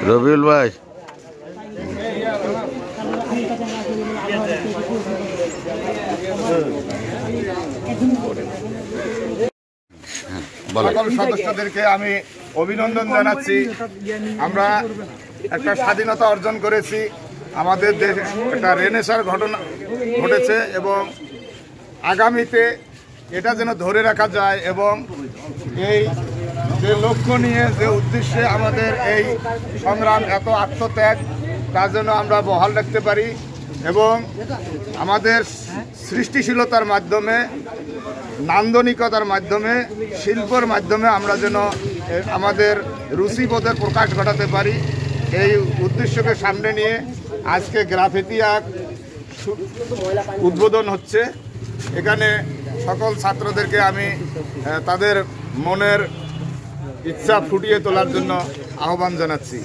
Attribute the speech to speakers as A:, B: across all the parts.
A: রবিউল ভাই
B: সকল সদস্যদেরকে আমি অভিনন্দন জানাচ্ছি। আমরা একটা স্বাধীনতা অর্জন করেছি, আমাদের দেশ একটা রেনেসার ঘটনা ঘটেছে এবং আগামীতে এটা যেন ধরে রাখা যায় এবং এই যে লক্ষ্য নিয়ে যে উদ্দেশ্যে আমাদের এই সংগ্রাম, এত আত্মত্যাগ, তা যেন আমরা বহাল রাখতে পারি এবং আমাদের সৃষ্টিশীলতার মাধ্যমে, নান্দনিকতার মাধ্যমে, শিল্পের মাধ্যমে আমরা যেন আমাদের রুচিবোধের প্রকাশ ঘটাতে পারি। এই উদ্দেশ্যকে সামনে নিয়ে আজকে গ্রাফিতি আর্ট উদ্বোধন হচ্ছে। এখানে সকল ছাত্রদেরকে আমি তাদের মনের ইচ্ছা ফুটিয়ে তোলার জন্য আহ্বান জানাচ্ছি।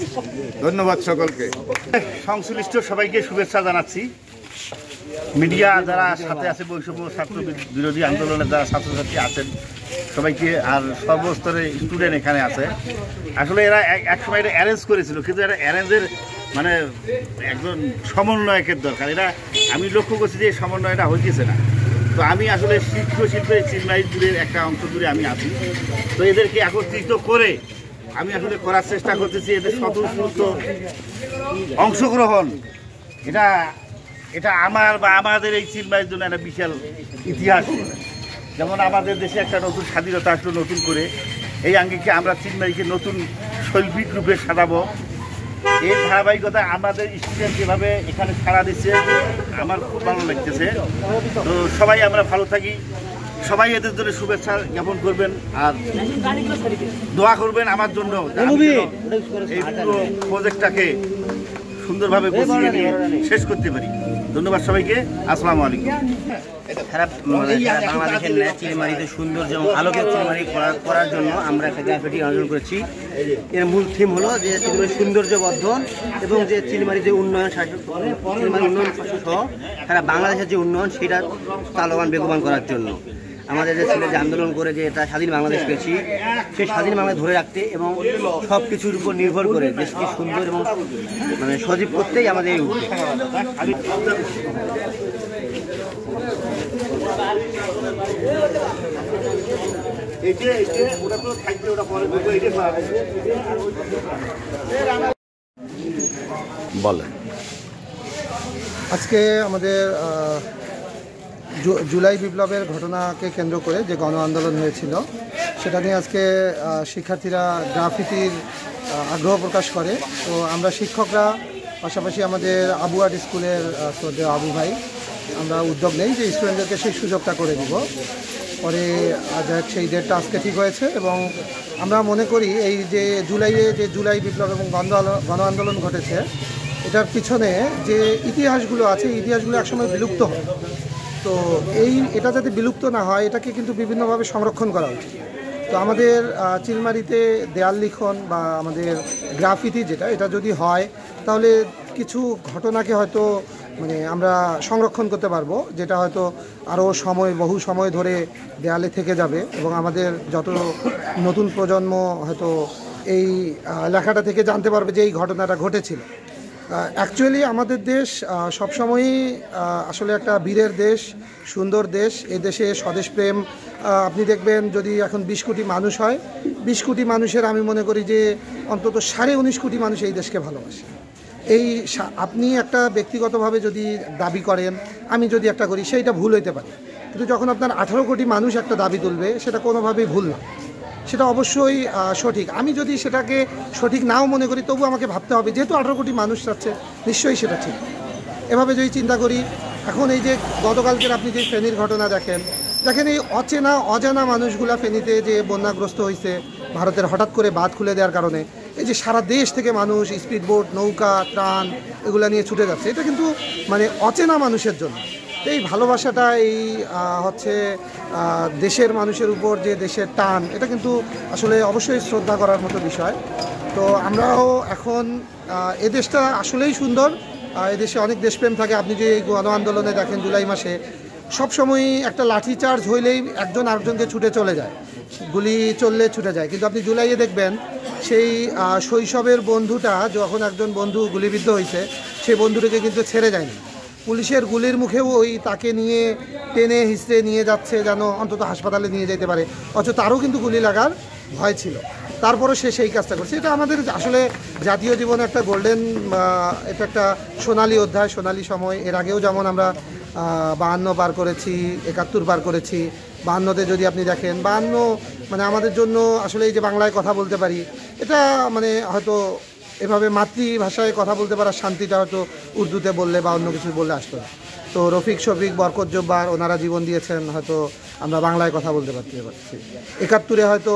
B: ধন্যবাদ সকলকে।
C: সংশ্লিষ্ট সবাইকে শুভেচ্ছা জানাচ্ছি। মিডিয়া যারা সাথে আছে, বৈষম্য ছাত্র বিরোধী আন্দোলনের যারা ছাত্রছাত্রী আছেন সবাইকে, আর সর্বস্তরের স্টুডেন্ট এখানে আছে। আসলে এরা এক সময় এটা অ্যারেঞ্জ করেছিল, কিন্তু এটা অ্যারেঞ্জের মানে একজন সমন্বয়কের দরকার। এরা আমি লক্ষ্য করছি যে এই সমন্বয়টা হইতেছে না। তো আমি আসলে শিল্পের চিন্ময়ীদের একটা অংশ জুড়ে আমি আছি। তো এদেরকে একত্রিত করে আমি আসলে করার চেষ্টা করতেছি। এদের স্বতঃস্ফূর্ত অংশগ্রহণ এটা আমার বা আমাদের এই চিন্ময়ের জন্য একটা বিশাল ইতিহাস। যেমন আমাদের দেশে একটা নতুন স্বাধীনতা আসলো নতুন করে, এই আঙ্গিকে আমরা চিন্ময়ীকে নতুন শৈল্পিক রূপে সাজাবো। এই ধারাবাহিকতা আমাদের স্টুডেন্ট যেভাবে এখানে সাড়া দিচ্ছে আমার খুব ভালো লাগতেছে। তো সবাই আমরা ভালো থাকি, সবাই এদের জন্য শুভেচ্ছা জ্ঞাপন করবেন আর দোয়া করবেন আমার জন্য, এই পুরো প্রজেক্টটাকে সুন্দরভাবে গুছিয়ে নিয়ে শেষ করতে পারি। ধন্যবাদ সবাইকে। আসসালামু আলাইকুম।
D: সারা বাংলাদেশের চিলমারিতে সৌন্দর্য এবং আলোকের চিলমারি করার জন্য আমরা একটা গ্রাফিটি আয়োজন করেছি। এর মূল থিম হলো যে সৌন্দর্য বর্ধন এবং যে চিলমারি যে উন্নয়ন চিলমারি উন্নয়ন সহ সারা বাংলাদেশের যে উন্নয়ন সেটা তালবান বেগবান করার জন্য আমাদের যে ছেলে যে আন্দোলন করে যে এটা স্বাধীন বাংলাদেশ পেয়েছি, সেই স্বাধীন বাংলাদেশ ধরে রাখতে এবং সব কিছুর উপর নির্ভর করে দেশকে সুন্দর এবং মানে সজীব করতেই আমাদের এই উদ্যোগ।
A: বলে
E: আজকে আমাদের জুলাই বিপ্লবের ঘটনাকে কেন্দ্র করে যে গণ আন্দোলন হয়েছিল সেটা নিয়ে আজকে শিক্ষার্থীরা গ্রাফিতির আগ্রহ প্রকাশ করে। তো আমরা শিক্ষকরা পাশাপাশি আমাদের আবু আর্ট স্কুলের শ্রদ্ধেয় আবু ভাই আমরা উদ্যোগ নেই যে স্টুডেন্টদেরকে সেই সুযোগটা করে দিব। পরে সেই ডেটটা আজকে ঠিক হয়েছে এবং আমরা মনে করি এই যে জুলাইয়ে যে জুলাই বিপ্লব এবং গণ আন্দোলন ঘটেছে এটার পিছনে যে ইতিহাসগুলো আছে ইতিহাসগুলো একসময় বিলুপ্ত হয়। তো এটা যাতে বিলুপ্ত না হয় এটাকে কিন্তু বিভিন্নভাবে সংরক্ষণ করা উচিত। তো আমাদের চিলমারিতে দেয়াল লিখন বা আমাদের গ্রাফিতি এটা যদি হয় তাহলে কিছু ঘটনাকে হয়তো মানে আমরা সংরক্ষণ করতে পারবো, যেটা হয়তো আরও বহু সময় ধরে দেয়ালে থেকে যাবে এবং আমাদের যত নতুন প্রজন্ম হয়তো এই লেখাটা থেকে জানতে পারবে যে এই ঘটনাটা ঘটেছিল। অ্যাকচুয়ালি আমাদের দেশ সবসময়ই আসলে একটা বীরের দেশ, সুন্দর দেশ। এই দেশে স্বদেশপ্রেম আপনি দেখবেন, যদি এখন 20 কোটি মানুষ হয়, 20 কোটি মানুষের আমি মনে করি যে অন্তত 19.5 কোটি মানুষ এই দেশকে ভালোবাসে। এই আপনি একটা ব্যক্তিগতভাবে যদি দাবি করেন, আমি যদি একটা করি, সেইটা ভুল হইতে পারে, কিন্তু যখন আপনার 18 কোটি মানুষ একটা দাবি তুলবে, সেটা কোনোভাবেই ভুল না, সেটা অবশ্যই সঠিক। আমি যদি সেটাকে সঠিক নাও মনে করি, তবু আমাকে ভাবতে হবে যেহেতু 18 কোটি মানুষ চাচ্ছে, নিশ্চয়ই সেটা ঠিক। এভাবে যদি চিন্তা করি, এখন এই যে গতকালকের আপনি যে ফেনীর ঘটনা দেখেন এই অজানা মানুষগুলা ফেনীতে যে বন্যাগ্রস্ত হয়েছে ভারতের হঠাৎ করে বাঁধ খুলে দেওয়ার কারণে, এই যে সারা দেশ থেকে মানুষ স্পিডবোট, নৌকা, ত্রাণ এগুলা নিয়ে ছুটে যাচ্ছে, এটা কিন্তু মানে অচেনা মানুষের জন্য। এই ভালোবাসাটা, এই হচ্ছে দেশের মানুষের উপর যে দেশের টান, এটা কিন্তু আসলে অবশ্যই শ্রদ্ধা করার মতো বিষয়। তো আমরাও এখন এ দেশটা আসলেই সুন্দর, এদেশে অনেক দেশপ্রেম থাকে। আপনি যে গণ আন্দোলনে দেখেন জুলাই মাসে সবসময়ই একটা লাঠিচার্জ হইলেই একজন আরেকজনকে ছুটে চলে যায়, গুলি চললে ছুটে যায়, কিন্তু আপনি জুলাইয়ে দেখবেন সেই শৈশবের বন্ধুটা, যখন একজন বন্ধু গুলিবিদ্ধ হয়েছে, সেই বন্ধুটাকে কিন্তু ছেড়ে যায়নি। পুলিশের গুলির মুখেও ওই তাকে নিয়ে টেনে হিঁচড়ে নিয়ে যাচ্ছে যেন অন্তত হাসপাতালে নিয়ে যেতে পারে, অথচ তারও কিন্তু গুলি লাগার ভয় ছিল, তারপরও সে সেই কাজটা করছে। এটা আমাদের আসলে জাতীয় জীবনে একটা গোল্ডেন, এটা একটা সোনালী অধ্যায়, সোনালী সময়। এর আগেও যেমন আমরা 52 পার করেছি, 71 পার করেছি। 52তে যদি আপনি দেখেন, 52 মানে আমাদের জন্য আসলে এই যে বাংলায় কথা বলতে পারি, এটা মানে হয়তো এভাবে মাতৃভাষায় কথা বলতে পারার শান্তিটা হয়তো উর্দুতে বললে বা অন্য কিছু বললে আসতো না। তো রফিক, শফিক, বরকত জব্বার ওনারা জীবন দিয়েছেন, হয়তো আমরা বাংলায় কথা বলতে পারছি। 71-এ হয়তো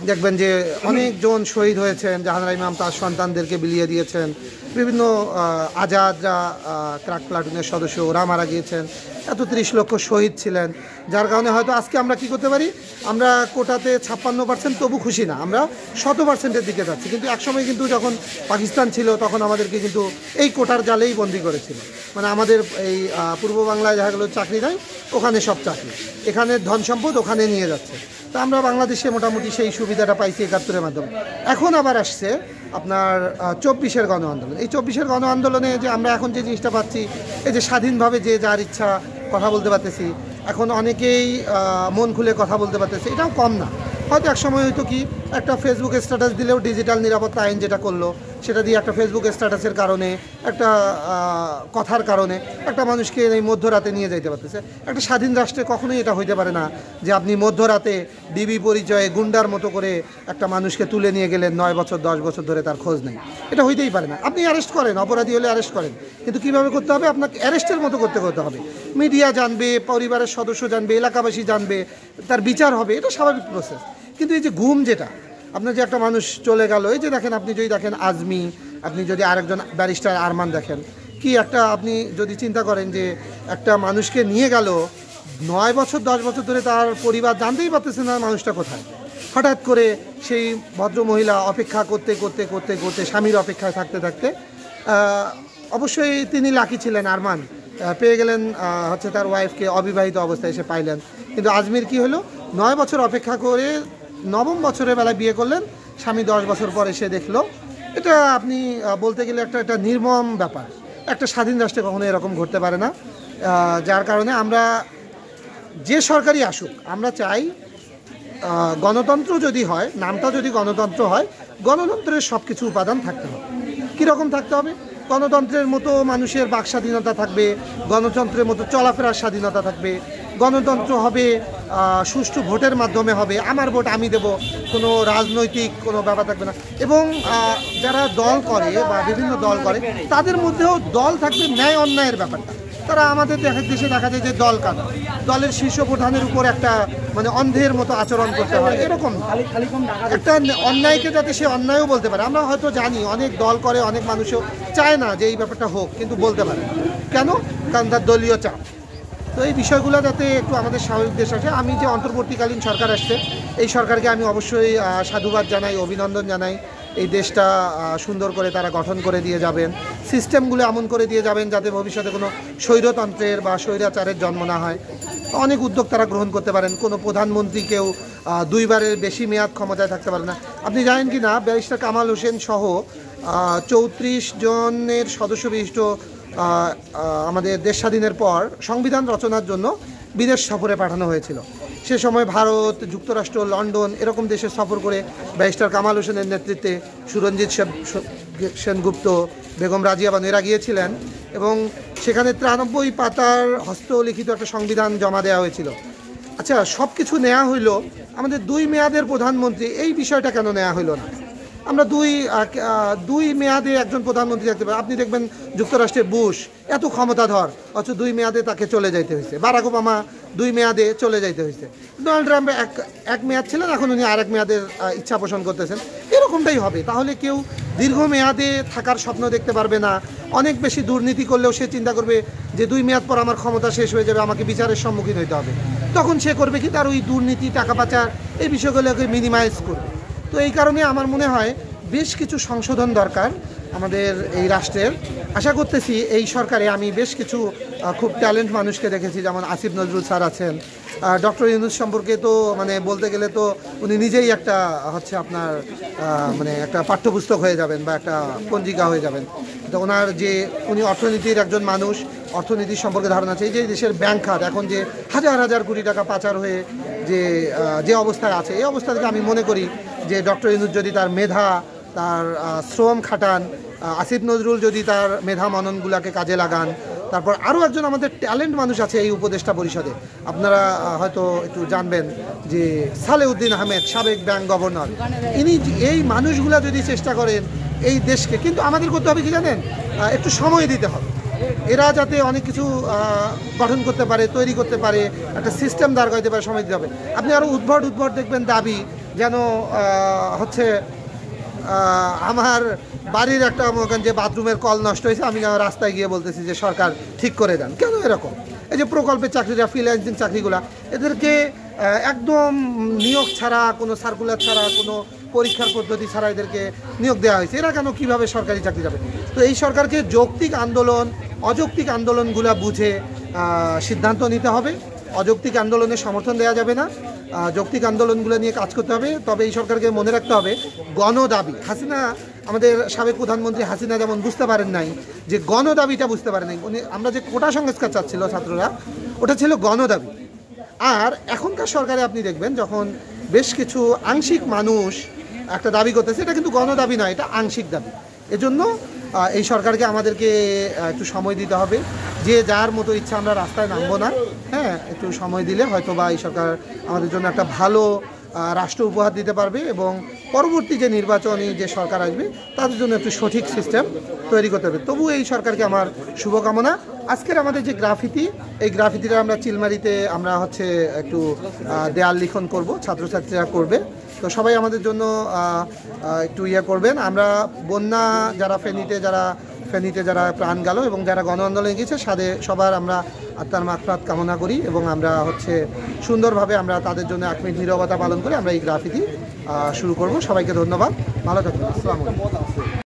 E: দেখবেন যে অনেকজন শহীদ হয়েছেন, জাহানারা ইমাম তার সন্তানদেরকে বিলিয়ে দিয়েছেন, বিভিন্ন আজাদরা ক্রাক প্লাটুনের সদস্য, ওরা মারা গিয়েছেন, এত 30 লক্ষ শহীদ ছিলেন, যার কারণে হয়তো আজকে আমরা কি করতে পারি, আমরা কোটাতে 56%, তবু খুশি না, আমরা 100%-এর দিকে যাচ্ছি। কিন্তু একসময় কিন্তু যখন পাকিস্তান ছিল, তখন আমাদেরকে কিন্তু এই কোটার জালেই বন্দি করেছিল। মানে আমাদের এই পূর্ব বাংলায় দেখা গেলো চাকরি নাই, ওখানে সব চাকরি, এখানে ধন সম্পদ ওখানে নিয়ে যাচ্ছে। তা আমরা বাংলাদেশে মোটামুটি সেই সুবিধাটা পাইছি 71-এর মাধ্যমে। এখন আবার আসছে আপনার 24-এর গণ আন্দোলন। এই 24-এর গণ আন্দোলনে যে আমরা এখন যে জিনিসটা পাচ্ছি, এই যে স্বাধীনভাবে যে যার ইচ্ছা কথা বলতে পারতেছি, এখন অনেকেই মন খুলে কথা বলতে পারতেছে, এটাও কম না। হয়তো একসময় হয়তো কি একটা ফেসবুক স্ট্যাটাস দিলেও ডিজিটাল নিরাপত্তা আইন যেটা করলো, সেটা দিয়ে একটা ফেসবুক স্ট্যাটাসের কারণে, একটা কথার কারণে একটা মানুষকে এই মধ্যরাতে নিয়ে যেতে পারতেছে। একটা স্বাধীন রাষ্ট্রে কখনোই এটা হইতে পারে না যে আপনি মধ্যরাতে ডিবি পরিচয়ে গুন্ডার মতো করে একটা মানুষকে তুলে নিয়ে গেলেন, 9 বছর 10 বছর ধরে তার খোঁজ নেই। এটা হইতেই পারে না। আপনি অ্যারেস্ট করেন, অপরাধী হলে অ্যারেস্ট করেন, কিন্তু কীভাবে করতে হবে, আপনাকে অ্যারেস্টের মতো করতে হবে। মিডিয়া জানবে, পরিবারের সদস্য জানবে, এলাকাবাসী জানবে, তার বিচার হবে, এটা স্বাভাবিক প্রসেস। কিন্তু এই যে ঘুম, যেটা আপনার যে একটা মানুষ চলে গেল, এই যে দেখেন, আপনি যদি দেখেন আজমি, আপনি যদি আরেকজন ব্যারিস্টার আরমান দেখেন, কি একটা, আপনি যদি চিন্তা করেন যে একটা মানুষকে নিয়ে গেল 9 বছর 10 বছর ধরে, তার পরিবার জানতেই পারতেছে না মানুষটা কোথায়। হঠাৎ করে সেই ভদ্রমহিলা অপেক্ষা করতে করতে করতে করতে স্বামীর অপেক্ষায় থাকতে থাকতে অবশ্যই তিনি লাকি ছিলেন, আরমান পেয়ে গেলেন হচ্ছে তার ওয়াইফকে, অবিবাহিত অবস্থায় এসে পাইলেন। কিন্তু আজমির কি হলো, 9 বছর অপেক্ষা করে 9ম বছরের বেলায় বিয়ে করলেন, স্বামী 10 বছর পরে এসে দেখলো। এটা আপনি বলতে গেলে একটা নির্মম ব্যাপার। একটা স্বাধীন রাষ্ট্রে কখনো এরকম ঘটতে পারে না। যার কারণে আমরা যে সরকারই আসুক, আমরা চাই গণতন্ত্র যদি হয়, নামটা যদি গণতন্ত্র হয়, গণতন্ত্রের সব কিছু উপাদান থাকতে হবে। কীরকম থাকতে হবে? গণতন্ত্রের মতো মানুষের বাক স্বাধীনতা থাকবে, গণতন্ত্রের মতো চলাফেরার স্বাধীনতা থাকবে, গণতন্ত্র হবে সুষ্ঠু ভোটের মাধ্যমে হবে, আমার ভোট আমি দেব, কোনো রাজনৈতিক কোনো ব্যাপার থাকবে না। এবং যারা দল করে বা বিভিন্ন দল করে, তাদের মধ্যেও দল থাকবে ন্যায় অন্যায়ের ব্যাপারটা। তারা আমাদের দেশে দেখা যায় যে দল কাঁদা, দলের শীর্ষ প্রধানের উপর একটা মানে অন্ধের মতো আচরণ করতে হয়, এরকম একটা অন্যায়কে যাতে সে অন্যায়ও বলতে পারে। আমরা হয়তো জানি অনেক দল করে, অনেক মানুষও চায় না যে এই ব্যাপারটা হোক, কিন্তু বলতে পারে। কেন? কারণ তার দলীয় চাপ। তো এই বিষয়গুলো যাতে একটু আমাদের স্বাভাবিক দেশ আসে। আমি যে অন্তর্বর্তীকালীন সরকার আসছে, এই সরকারকে আমি অবশ্যই সাধুবাদ জানাই, অভিনন্দন জানাই। এই দেশটা সুন্দর করে তারা গঠন করে দিয়ে যাবেন, সিস্টেমগুলো এমন করে দিয়ে যাবেন যাতে ভবিষ্যতে কোনো স্বৈরতন্ত্রের বা স্বৈরাচারের জন্ম না হয়। অনেক উদ্যোগ তারা গ্রহণ করতে পারেন। কোনো প্রধানমন্ত্রীকেও দুইবারের বেশি মেয়াদ ক্ষমতায় থাকতে পারে না। আপনি জানেন কি না, ব্যারিস্টার কামাল হোসেন সহ 34 জনের সদস্য বিশিষ্ট আমাদের দেশ স্বাধীনের পর সংবিধান রচনার জন্য বিদেশ সফরে পাঠানো হয়েছিল। সে সময় ভারত, যুক্তরাষ্ট্র, লন্ডন এরকম দেশে সফর করে ব্যারিস্টার কামাল হোসেনের নেতৃত্বে সুরঞ্জিত সেনগুপ্ত, বেগম রাজিয়া বানু এরা গিয়েছিলেন এবং সেখানে 93 পাতার হস্তলিখিত একটা সংবিধান জমা দেওয়া হয়েছিল। আচ্ছা, সব কিছু নেওয়া হইল, আমাদের 2 মেয়াদের প্রধানমন্ত্রী, এই বিষয়টা কেন নেওয়া হইল না? আমরা দুই মেয়াদে একজন প্রধানমন্ত্রী দেখতে পাই। আপনি দেখবেন যুক্তরাষ্ট্রের বুশ এত ক্ষমতাধর, অথচ 2 মেয়াদে তাকে চলে যাইতে হয়েছে। বারাক ওবামা 2 মেয়াদে চলে যাইতে হয়েছে। ডোনাল্ড ট্রাম্প এক মেয়াদ ছিলেন, এখন উনি আরেক মেয়াদের ইচ্ছা পোষণ করতেছেন। এরকমটাই হবে। তাহলে কেউ দীর্ঘ মেয়াদে থাকার স্বপ্ন দেখতে পারবে না। অনেক বেশি দুর্নীতি করলেও সে চিন্তা করবে যে 2 মেয়াদ পর আমার ক্ষমতা শেষ হয়ে যাবে, আমাকে বিচারের সম্মুখীন হইতে হবে। তখন সে করবে কি, তার ওই দুর্নীতি, টাকা পাচার এই বিষয়গুলোকে মিনিমাইজ করবে। তো এই কারণে আমার মনে হয় বেশ কিছু সংশোধন দরকার আমাদের এই রাষ্ট্রের। আশা করতেছি এই সরকারে আমি বেশ কিছু খুব ট্যালেন্ট মানুষকে দেখেছি, যেমন আসিফ নজরুল স্যার আছেন। ডক্টর ইউনূস সম্পর্কে তো মানে বলতে গেলে তো উনি নিজেই একটা হচ্ছে আপনার মানে একটা পাঠ্যপুস্তক হয়ে যাবেন বা একটা পঞ্জিকা হয়ে যাবেন। তো ওনার যে উনি অর্থনীতির একজন মানুষ, অর্থনীতির সম্পর্কে ধারণা আছে। এই যে দেশের ব্যাংক খাত এখন যে হাজার হাজার কোটি টাকা পাচার হয়ে যে অবস্থায় আছে, এই অবস্থা থেকে আমি মনে করি যে ডক্টর ইউনূস যদি তার মেধা, তার শ্রম খাটান, আসিফ নজরুল যদি তার মেধা মননগুলোকে কাজে লাগান, তারপর আরও একজন আমাদের ট্যালেন্ট মানুষ আছে এই উপদেষ্টা পরিষদে, আপনারা হয়তো একটু জানবেন যে সালেউদ্দিন আহমেদ, সাবেক ব্যাংক গভর্নর, ইনি এই মানুষগুলা যদি চেষ্টা করেন এই দেশকে, কিন্তু আমাদের করতে হবে কি জানেন, একটু সময় দিতে হবে। এরা যাতে অনেক কিছু গঠন করতে পারে, তৈরি করতে পারে, একটা সিস্টেম দাঁড় করাতে পারে, সময় দিতে হবে। আপনি আরও উদ্ভট দেখবেন দাবি, যেন হচ্ছে আমার বাড়ির একটা যে বাথরুমের কল নষ্ট হয়েছে, আমি রাস্তায় গিয়ে বলতেছি যে সরকার ঠিক করে দেন। কেন এরকম? এই যে প্রকল্পের চাকরিরা, ফ্রিল্যান্সিং চাকরিগুলা, এদেরকে একদম নিয়োগ ছাড়া, কোনো সার্কুলার ছাড়া, কোনো পরীক্ষার পদ্ধতি ছাড়া এদেরকে নিয়োগ দেওয়া হয়েছে। এরা কেন কীভাবে সরকারি চাকরি যাবে? তো এই সরকারকে যৌক্তিক আন্দোলন, অযৌক্তিক আন্দোলনগুলা বুঝে সিদ্ধান্ত নিতে হবে। অযৌক্তিক আন্দোলনের সমর্থন দেওয়া যাবে না, যৌক্তিক আন্দোলনগুলো নিয়ে কাজ করতে হবে। তবে এই সরকারকে মনে রাখতে হবে গণদাবি, হাসিনা, আমাদের সাবেক প্রধানমন্ত্রী হাসিনা যেমন বুঝতে পারেন নাই যে গণদাবিটা বুঝতে পারেন নাই। উনি আমরা যে কোটা সংস্কার চাচ্ছিল ছাত্ররা, ওটা ছিল গণদাবি। আর এখনকার সরকারে আপনি দেখবেন যখন বেশ কিছু আংশিক মানুষ একটা দাবি করতেছে, এটা কিন্তু গণদাবি নয়, এটা আংশিক দাবি। এজন্য এই সরকারকে আমাদেরকে একটু সময় দিতে হবে। যে যার মতো ইচ্ছা আমরা রাস্তায় নামবো না, হ্যাঁ, একটু সময় দিলে হয়তো বা এই সরকার আমাদের জন্য একটা ভালো রাষ্ট্র উপহার দিতে পারবে এবং পরবর্তী যে নির্বাচনী যে সরকার আসবে তাদের জন্য একটু সঠিক সিস্টেম তৈরি করতে হবে। তবু এই সরকারকে আমার শুভকামনা। আজকের আমাদের যে গ্রাফিতি, এই গ্রাফিতিটা আমরা চিলমারিতে আমরা হচ্ছে একটু দেয়াল লিখন করব, ছাত্রছাত্রীরা করবে। তো সবাই আমাদের জন্য একটু করবেন। আমরা বন্যা যারা ফেনীতে যারা প্রাণ গেল এবং যারা গণ আন্দোলনে গিয়েছে সবার আমরা আত্মার মাগফিরাত কামনা করি এবং আমরা হচ্ছে সুন্দরভাবে আমরা তাদের জন্য 1 মিনিট নীরবতা পালন করে আমরা এই গ্রাফিতি শুরু করব। সবাইকে ধন্যবাদ, ভালো থাকুন, আসসালামু আলাইকুম।